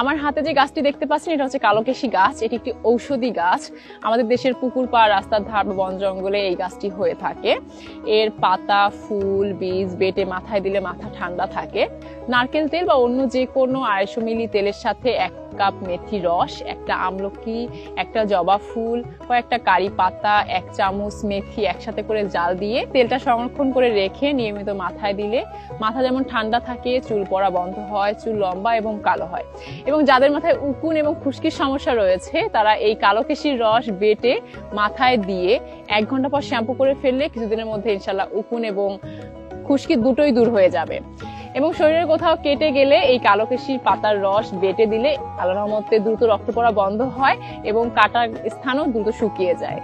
আমার হাতে যে গাছটি দেখতে পাচ্ছেন এটা হচ্ছে কালোকেশী গাছ। এটি একটি ঔষধি গাছ। আমাদের দেশের পুকুর পাড়, রাস্তার ধার বা বন জঙ্গলে এই গাছটি হয়ে থাকে। এর পাতা, ফুল, বীজ বেটে মাথায় দিলে মাথা ঠান্ডা থাকে। নারকেল তেল বা অন্য যে কোনো 250 মিলি তেলের সাথে 1 কাপ মেথি রস, একটা আমলকি, একটা জবা ফুল, কয়েকটা কারি পাতা, 1 চামচ মেথি একসাথে করে জাল দিয়ে তেলটা সংরক্ষণ করে রেখে নিয়মিত মাথায় দিলে মাথা যেমন ঠান্ডা থাকে, চুল পড়া বন্ধ হয়, চুল লম্বা এবং কালো হয়। এবং যাদের মাথায় উকুন এবং খুশকির সমস্যা রয়েছে তারা এই কালোকেশীর রস বেটে মাথায় দিয়ে 1 ঘন্টা পর শ্যাম্পু করে ফেললে কিছুদিনের মধ্যে ইনশাল্লাহ উকুন এবং খুশকি দুটোই দূর হয়ে যাবে। এবং শরীরের কোথাও কেটে গেলে এই কালোকেশীর পাতার রস বেটে দিলে আল্লাহর রহমতে দ্রুত রক্ত পড়া বন্ধ হয় এবং কাটার স্থানও দ্রুত শুকিয়ে যায়।